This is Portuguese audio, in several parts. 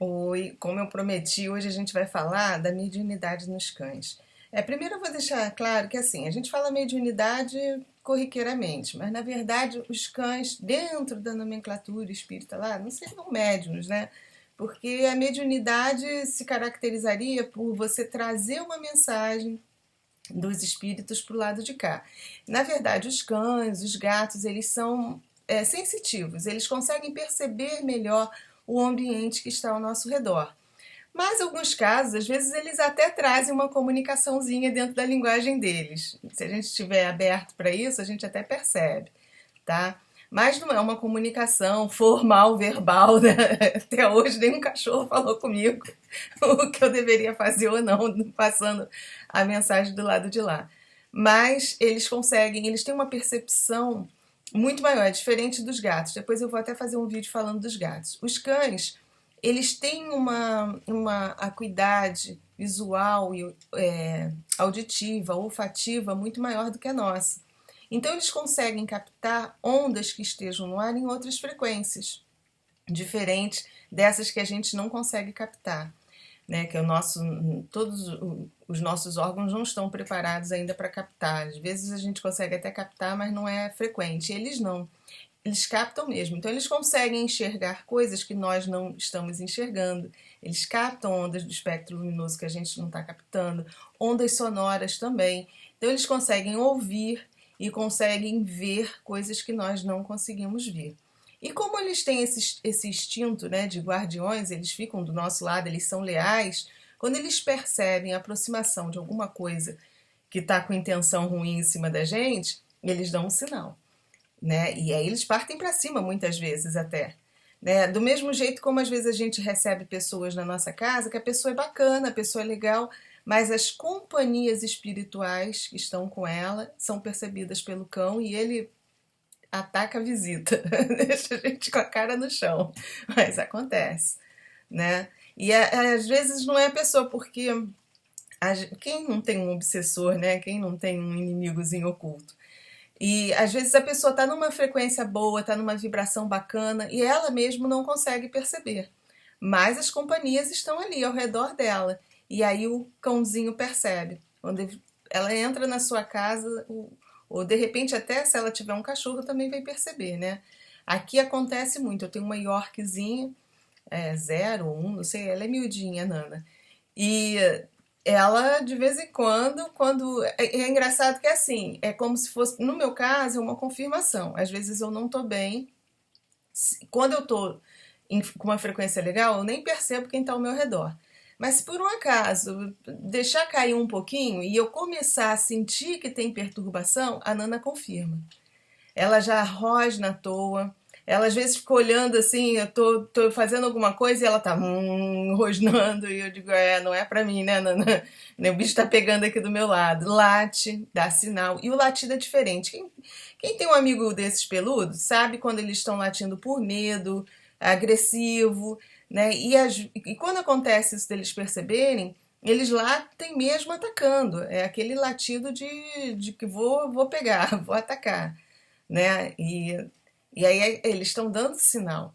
Oi, como eu prometi, hoje a gente vai falar da mediunidade nos cães. Primeiro eu vou deixar claro que assim, a gente fala mediunidade corriqueiramente, mas na verdade os cães, dentro da nomenclatura espírita lá, não seriam médiuns, né? Porque a mediunidade se caracterizaria por você trazer uma mensagem dos espíritos para o lado de cá. Na verdade, os cães, os gatos, eles são sensitivos, eles conseguem perceber melhor o ambiente que está ao nosso redor. Mas, em alguns casos, às vezes, eles até trazem uma comunicaçãozinha dentro da linguagem deles. Se a gente estiver aberto para isso, a gente até percebe, tá? Mas não é uma comunicação formal, verbal, né? Até hoje nenhum cachorro falou comigo o que eu deveria fazer ou não, passando a mensagem do lado de lá. Mas eles conseguem, eles têm uma percepção muito maior, é diferente dos gatos. Depois eu vou até fazer um vídeo falando dos gatos. Os cães, eles têm uma acuidade visual e auditiva, olfativa muito maior do que a nossa. Então eles conseguem captar ondas que estejam no ar em outras frequências, diferentes dessas que a gente não consegue captar, né? Que todos os nossos órgãos não estão preparados ainda para captar. Às vezes a gente consegue até captar, mas não é frequente. Eles não. Eles captam mesmo. Então eles conseguem enxergar coisas que nós não estamos enxergando. Eles captam ondas do espectro luminoso que a gente não está captando, ondas sonoras também. Então eles conseguem ouvir e conseguem ver coisas que nós não conseguimos ver. E como eles têm esse instinto, né, de guardiões, eles ficam do nosso lado, eles são leais, quando eles percebem a aproximação de alguma coisa que está com intenção ruim em cima da gente, eles dão um sinal, né? E aí eles partem para cima muitas vezes até. Né? Do mesmo jeito como às vezes a gente recebe pessoas na nossa casa, que a pessoa é bacana, a pessoa é legal, mas as companhias espirituais que estão com ela são percebidas pelo cão e ele ataca a visita, deixa a gente com a cara no chão, mas acontece, né? E às vezes não é a pessoa, porque quem não tem um obsessor, né? Quem não tem um inimigozinho oculto? E às vezes a pessoa está numa frequência boa, está numa vibração bacana e ela mesmo não consegue perceber. Mas as companhias estão ali ao redor dela. E aí o cãozinho percebe. Quando ela entra na sua casa, ou de repente até se ela tiver um cachorro também vai perceber, né? Aqui acontece muito. Eu tenho uma Yorkzinha, 0, 1, não sei, ela é miudinha, Nana. E ela, de vez em quando. É engraçado que é assim, é como se fosse, no meu caso, é uma confirmação. Às vezes eu não tô bem. Quando eu tô com uma frequência legal, eu nem percebo quem tá ao meu redor. Mas se por um acaso deixar cair um pouquinho e eu começar a sentir que tem perturbação, a Nana confirma. Ela já rosna à toa. Ela às vezes fica olhando assim, eu tô fazendo alguma coisa e ela tá rosnando e eu digo, não é pra mim, né, Nana? O bicho tá pegando aqui do meu lado. Late, dá sinal. E o latido é diferente. Quem tem um amigo desses peludos sabe quando eles estão latindo por medo, agressivo, né? E quando acontece isso deles perceberem, eles latem mesmo atacando. É aquele latido de que vou pegar, vou atacar, né? E aí eles estão dando sinal.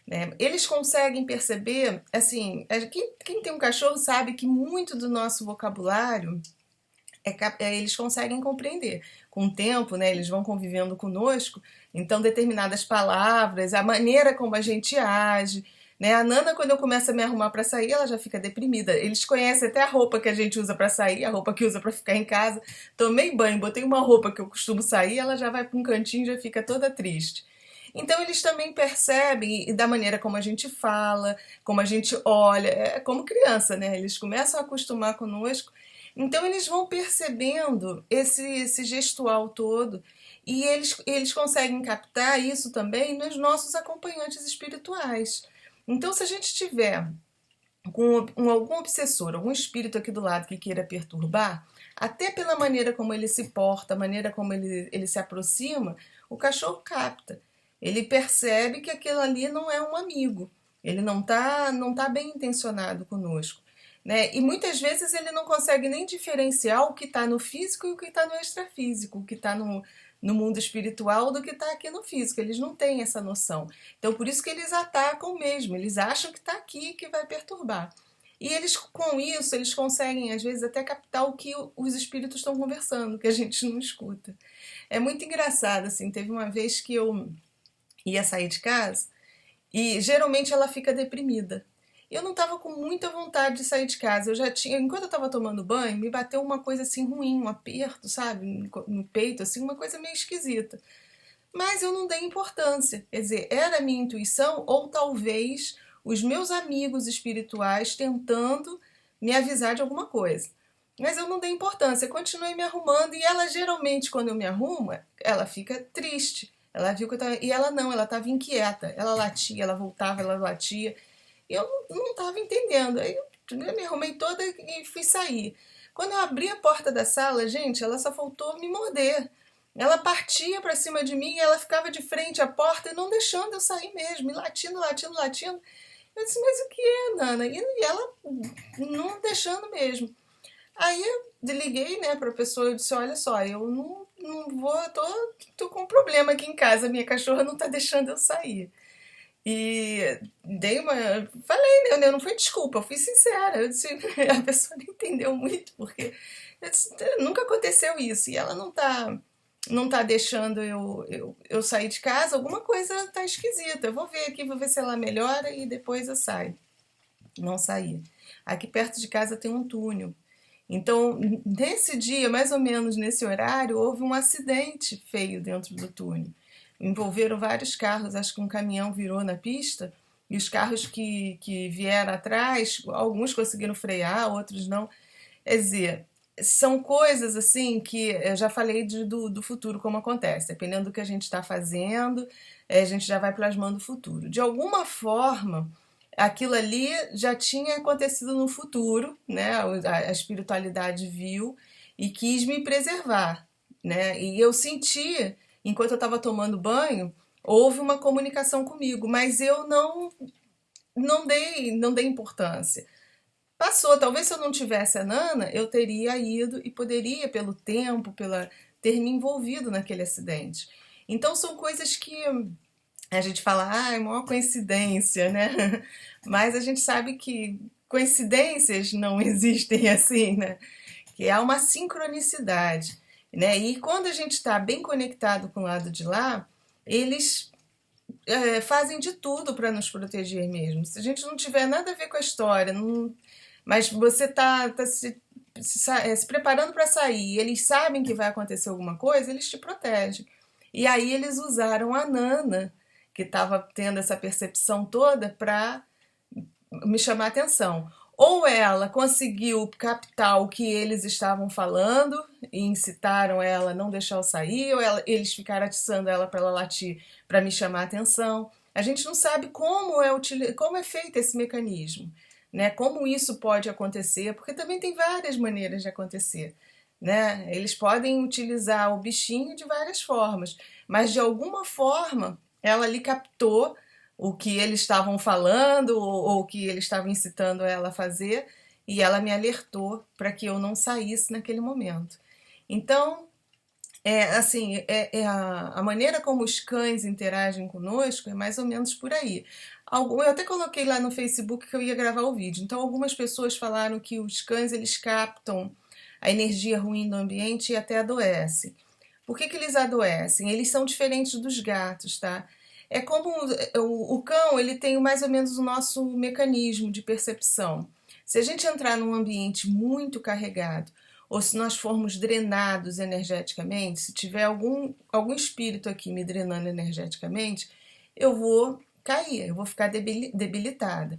Né? Eles conseguem perceber, assim, quem tem um cachorro sabe que muito do nosso vocabulário eles conseguem compreender. Com o tempo, né, eles vão convivendo conosco, então determinadas palavras, a maneira como a gente age, né? A Nana, quando eu começo a me arrumar para sair, ela já fica deprimida. Eles conhecem até a roupa que a gente usa para sair, a roupa que usa para ficar em casa. Tomei banho, botei uma roupa que eu costumo sair, ela já vai para um cantinho e já fica toda triste. Então eles também percebem, e da maneira como a gente fala, como a gente olha, é como criança, né? Eles começam a acostumar conosco, então eles vão percebendo esse gestual todo e eles conseguem captar isso também nos nossos acompanhantes espirituais. Então, se a gente tiver com algum obsessor, algum espírito aqui do lado que queira perturbar, até pela maneira como ele se porta, a maneira como ele se aproxima, o cachorro capta. Ele percebe que aquilo ali não é um amigo. Ele não tá bem intencionado conosco. Né? E muitas vezes ele não consegue nem diferenciar o que está no físico e o que está no extrafísico, o que está no mundo espiritual do que está aqui no físico. Eles não têm essa noção. Então, por isso que eles atacam mesmo. Eles acham que está aqui que vai perturbar. E eles, com isso, eles conseguem, às vezes, até captar o que os espíritos estão conversando, que a gente não escuta. É muito engraçado, assim. Teve uma vez que eu ia sair de casa e, geralmente, ela fica deprimida. Eu não estava com muita vontade de sair de casa. Eu já tinha, enquanto eu estava tomando banho, me bateu uma coisa assim ruim, um aperto, sabe, no peito, assim, uma coisa meio esquisita. Mas eu não dei importância. Quer dizer, era a minha intuição ou talvez os meus amigos espirituais tentando me avisar de alguma coisa. Mas eu não dei importância, eu continuei me arrumando e ela geralmente, quando eu me arrumo, ela fica triste. Ela viu que eu tava... E ela não, ela estava inquieta. Ela latia, ela voltava, ela latia. E eu não estava entendendo. Aí eu me arrumei toda e fui sair. Quando eu abri a porta da sala, gente, ela só faltou me morder. Ela partia para cima de mim e ela ficava de frente à porta e não deixando eu sair mesmo, e latindo, latindo, latindo. Eu disse, mas o que é, Nana? E ela não deixando mesmo. Aí eu liguei, né, para a pessoa, eu disse, olha só, eu não vou, tô com um problema aqui em casa, minha cachorra não tá deixando eu sair. E dei uma. Falei, né? Não foi desculpa, eu fui sincera. Eu disse, a pessoa não entendeu muito, porque eu disse, nunca aconteceu isso. E ela não tá deixando eu sair de casa, alguma coisa tá esquisita. Eu vou ver aqui, vou ver se ela melhora e depois eu saio. Não saí. Aqui perto de casa tem um túnel. Então, nesse dia, mais ou menos nesse horário, houve um acidente feio dentro do túnel. Envolveram vários carros, acho que um caminhão virou na pista, e os carros que vieram atrás, alguns conseguiram frear, outros não. Quer dizer, são coisas assim que eu já falei do futuro, como acontece. Dependendo do que a gente está fazendo, a gente já vai plasmando o futuro. De alguma forma, aquilo ali já tinha acontecido no futuro, né? A espiritualidade viu e quis me preservar, né? E eu senti, enquanto eu estava tomando banho, houve uma comunicação comigo, mas eu não dei importância. Passou, talvez se eu não tivesse a Nana, eu teria ido e poderia, pelo tempo, pela ter me envolvido naquele acidente. Então são coisas que a gente fala, ah, é uma coincidência, né? Mas a gente sabe que coincidências não existem assim, né? Que há uma sincronicidade, né? E quando a gente está bem conectado com o lado de lá, eles fazem de tudo para nos proteger mesmo. Se a gente não tiver nada a ver com a história, mas você tá se preparando para sair, eles sabem que vai acontecer alguma coisa, eles te protegem. E aí eles usaram a Nana, que estava tendo essa percepção toda, para me chamar a atenção. Ou ela conseguiu captar o que eles estavam falando e incitaram ela a não deixar eu sair, ou eles ficaram atiçando ela para ela latir para me chamar a atenção. A gente não sabe como é feito esse mecanismo, né? Como isso pode acontecer, porque também tem várias maneiras de acontecer, né? Eles podem utilizar o bichinho de várias formas, mas de alguma forma ela lhe captou o que eles estavam falando ou o que eles estavam incitando ela a fazer, e ela me alertou para que eu não saísse naquele momento. Então, assim, a maneira como os cães interagem conosco é mais ou menos por aí. Eu até coloquei lá no Facebook que eu ia gravar o vídeo. Então, algumas pessoas falaram que os cães eles captam a energia ruim do ambiente e até adoecem. Por que eles adoecem? Eles são diferentes dos gatos, tá? É como o cão, ele tem mais ou menos o nosso mecanismo de percepção. Se a gente entrar num ambiente muito carregado, ou se nós formos drenados energeticamente, se tiver algum espírito aqui me drenando energeticamente, eu vou cair, eu vou ficar debilitada.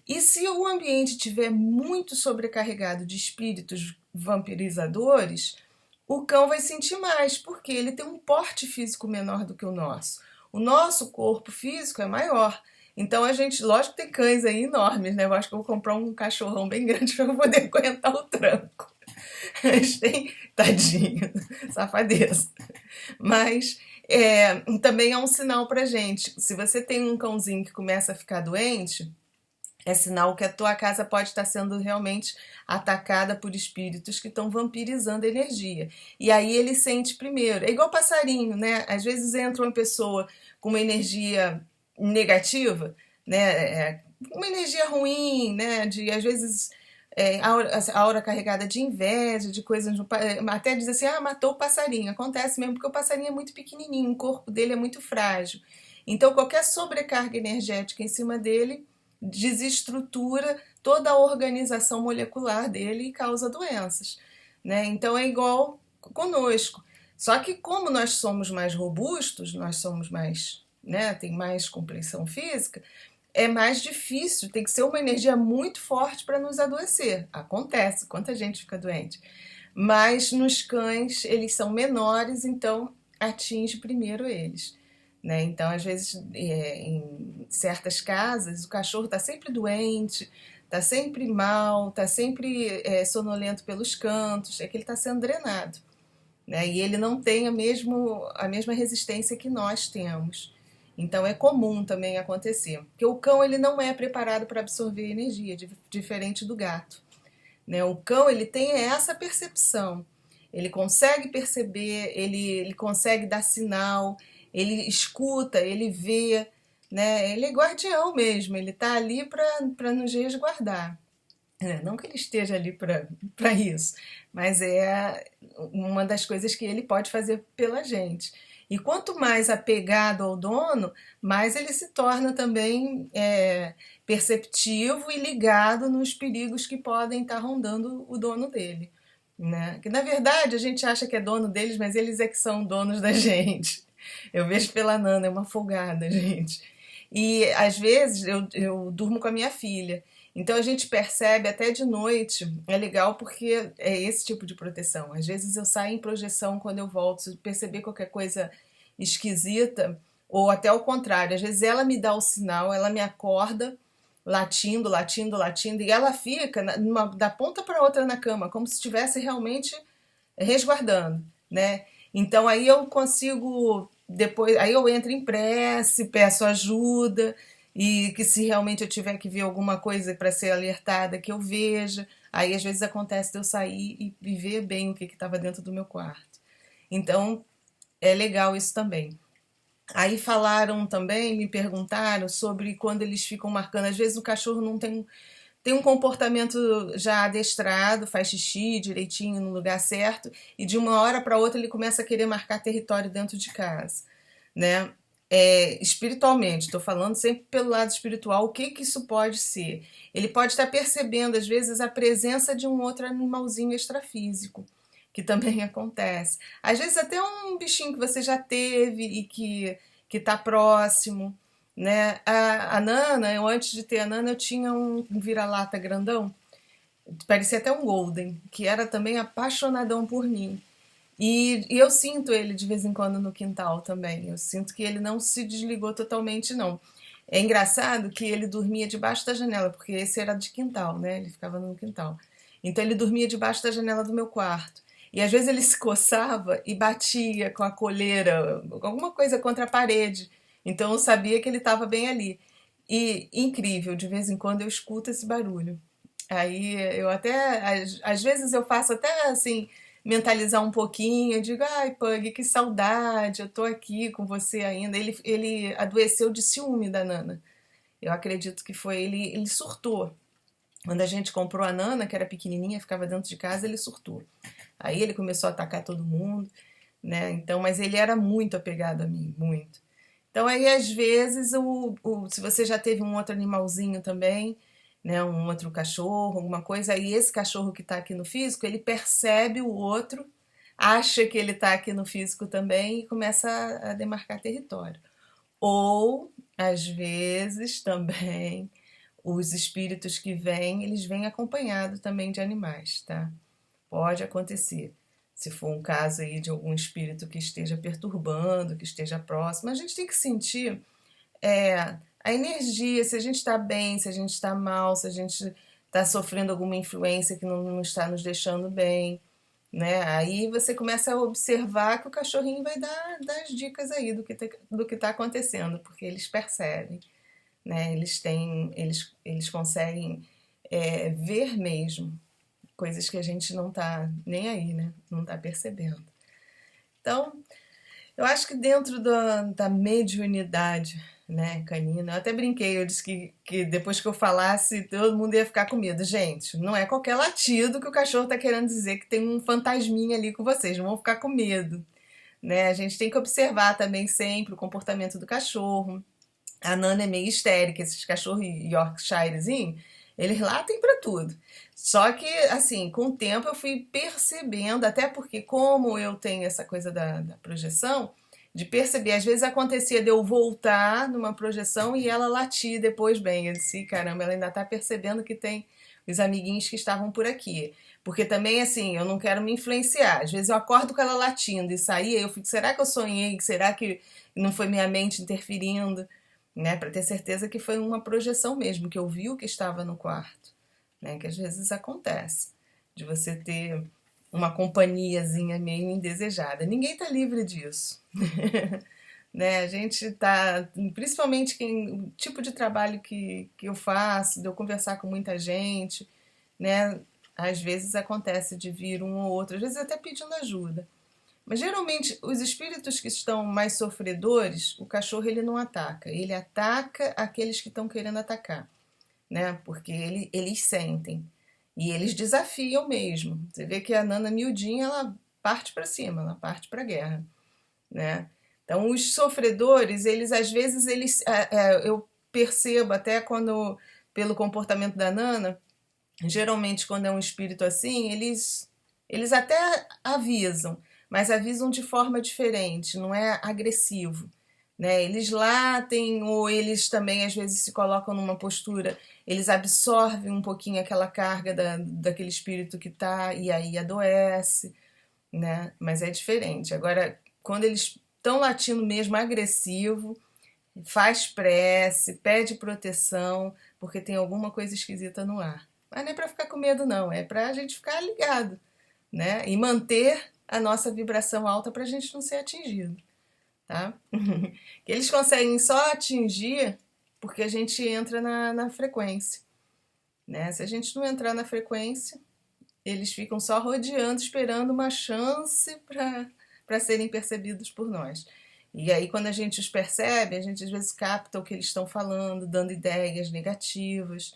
E se o ambiente estiver muito sobrecarregado de espíritos vampirizadores, o cão vai sentir mais, porque ele tem um porte físico menor do que o nosso. O nosso corpo físico é maior. Então a gente, lógico que tem cães aí enormes, né? Eu acho que eu vou comprar um cachorrão bem grande para eu poder aguentar o tranco. Eles têm, tadinho, safadeza. Mas também é um sinal pra gente. Se você tem um cãozinho que começa a ficar doente, é sinal que a tua casa pode estar sendo realmente atacada por espíritos que estão vampirizando a energia. E aí ele sente primeiro. É igual passarinho, né? Às vezes entra uma pessoa com uma energia negativa, né? Uma energia ruim, né? Às vezes aura carregada de inveja, de coisas. Até diz assim, matou o passarinho. Acontece mesmo, porque o passarinho é muito pequenininho, o corpo dele é muito frágil. Então, qualquer sobrecarga energética em cima dele desestrutura toda a organização molecular dele e causa doenças, né? Então é igual conosco. Só que como nós somos mais robustos, nós somos mais, né, tem mais compreensão física, é mais difícil, tem que ser uma energia muito forte para nos adoecer. Acontece, quanta gente fica doente. Mas nos cães, eles são menores, então atinge primeiro eles. Né? Então, às vezes, em certas casas, o cachorro está sempre doente, está sempre mal, está sempre sonolento pelos cantos, é que ele está sendo drenado. Né? E ele não tem a mesma resistência que nós temos. Então é comum também acontecer. Porque o cão ele não é preparado para absorver energia, diferente do gato. Né? O cão ele tem essa percepção. Ele consegue perceber, ele consegue dar sinal, ele escuta, ele vê. Né? Ele é guardião mesmo, ele está ali para nos resguardar. Não que ele esteja ali para isso, mas é uma das coisas que ele pode fazer pela gente. E quanto mais apegado ao dono, mais ele se torna também perceptivo e ligado nos perigos que podem estar rondando o dono dele. Né? Que na verdade a gente acha que é dono deles, mas eles é que são donos da gente. Eu vejo pela Nana, é uma folgada, gente. E às vezes eu durmo com a minha filha. Então a gente percebe até de noite, é legal porque é esse tipo de proteção. Às vezes eu saio em projeção quando eu volto, se perceber qualquer coisa esquisita, ou até o contrário, às vezes ela me dá o sinal, ela me acorda latindo, latindo, latindo, e ela fica da ponta para outra na cama, como se estivesse realmente resguardando, né? Então aí eu consigo depois, aí eu entro em prece, peço ajuda e que se realmente eu tiver que ver alguma coisa para ser alertada, que eu veja. Aí às vezes acontece de eu sair e ver bem o que estava dentro do meu quarto. Então é legal isso também. Aí falaram também, me perguntaram sobre quando eles ficam marcando. Às vezes o cachorro não tem um comportamento já adestrado, faz xixi direitinho no lugar certo, e de uma hora para outra ele começa a querer marcar território dentro de casa, né? Espiritualmente, estou falando sempre pelo lado espiritual, o que isso pode ser? Ele pode estar percebendo, às vezes, a presença de um outro animalzinho extrafísico, que também acontece. Às vezes até um bichinho que você já teve e que está próximo, né? A Nana, eu antes de ter a Nana, eu tinha um vira-lata grandão, parecia até um Golden, que era também apaixonadão por mim. E eu sinto ele de vez em quando no quintal também. Eu sinto que ele não se desligou totalmente, não. É engraçado que ele dormia debaixo da janela, porque esse era de quintal, né? Ele ficava no quintal. Então ele dormia debaixo da janela do meu quarto. E às vezes ele se coçava e batia com a coleira, alguma coisa contra a parede. Então eu sabia que ele estava bem ali. E incrível, de vez em quando eu escuto esse barulho. Aí eu até, às vezes eu faço até assim, mentalizar um pouquinho, eu digo, ai, Pug, que saudade, eu tô aqui com você ainda. Ele adoeceu de ciúme da Nana. Eu acredito que foi, ele surtou. Quando a gente comprou a Nana, que era pequenininha, ficava dentro de casa, ele surtou. Aí ele começou a atacar todo mundo, né? Então, mas ele era muito apegado a mim, muito. Então aí às vezes se você já teve um outro animalzinho também, né, um outro cachorro, alguma coisa, aí esse cachorro que está aqui no físico, ele percebe o outro, acha que ele está aqui no físico também e começa a demarcar território. Ou às vezes também os espíritos que vêm, eles vêm acompanhados também de animais, tá? Pode acontecer. Se for um caso aí de algum espírito que esteja perturbando, que esteja próximo, a gente tem que sentir a energia, se a gente está bem, se a gente está mal, se a gente está sofrendo alguma influência que não está nos deixando bem, né? Aí você começa a observar que o cachorrinho vai dar as dicas aí do que está acontecendo, porque eles percebem, né? Eles conseguem ver mesmo coisas que a gente não tá nem aí, né? Não tá percebendo. Então, eu acho que dentro da mediunidade, né, canina, eu até brinquei, eu disse que depois que eu falasse, todo mundo ia ficar com medo. Gente, não é qualquer latido que o cachorro tá querendo dizer que tem um fantasminha ali com vocês, não vão ficar com medo, né? A gente tem que observar também sempre o comportamento do cachorro. A Nana é meio histérica, esses cachorros Yorkshirezinho, eles latem pra tudo. Só que, assim, com o tempo eu fui percebendo, até porque como eu tenho essa coisa da projeção, de perceber, às vezes acontecia de eu voltar numa projeção e ela latir depois bem. Eu disse, caramba, ela ainda tá percebendo que tem os amiguinhos que estavam por aqui. Porque também, assim, eu não quero me influenciar. Às vezes eu acordo com ela latindo e sair, eu fico, será que eu sonhei? Será que não foi minha mente interferindo? Né, para ter certeza que foi uma projeção mesmo, que eu vi o que estava no quarto, né, que às vezes acontece, de você ter uma companhiazinha meio indesejada. Ninguém está livre disso. Né? A gente está, principalmente o tipo de trabalho que eu faço, de eu conversar com muita gente, né, às vezes acontece de vir um ou outro, às vezes até pedindo ajuda. Mas geralmente os espíritos que estão mais sofredores, o cachorro ele não ataca. Ele ataca aqueles que estão querendo atacar, né? Porque eles sentem. E eles desafiam mesmo. Você vê que a Nana miudinha, ela parte para cima, ela parte para a guerra, né? Então os sofredores, eles às vezes, eu percebo até quando, pelo comportamento da Nana, geralmente quando é um espírito assim, eles até avisam, mas avisam de forma diferente, não é agressivo, né? Eles latem ou eles também às vezes se colocam numa postura, eles absorvem um pouquinho aquela carga daquele espírito que tá e aí adoece, né? Mas é diferente. Agora, quando eles estão latindo mesmo agressivo, faz prece, pede proteção, porque tem alguma coisa esquisita no ar. Mas não é para ficar com medo, não, é para a gente ficar ligado, né? E manter a nossa vibração alta para a gente não ser atingido, tá? Que eles conseguem só atingir porque a gente entra na frequência, né? Se a gente não entrar na frequência, eles ficam só rodeando, esperando uma chance para serem percebidos por nós. E aí, quando a gente os percebe, a gente às vezes capta o que eles estão falando, dando ideias negativas,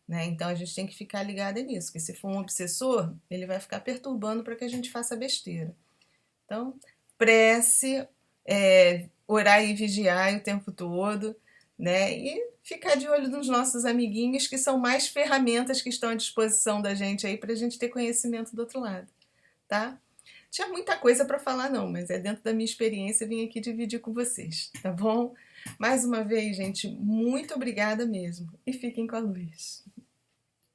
né? Então a gente tem que ficar ligado nisso, que se for um obsessor, ele vai ficar perturbando para que a gente faça besteira. Então, prece, orar e vigiar o tempo todo, né? E ficar de olho nos nossos amiguinhos, que são mais ferramentas que estão à disposição da gente aí para a gente ter conhecimento do outro lado, tá? Tinha muita coisa para falar não, mas é dentro da minha experiência, eu vim aqui dividir com vocês, tá bom? Mais uma vez, gente, muito obrigada mesmo. E fiquem com a luz.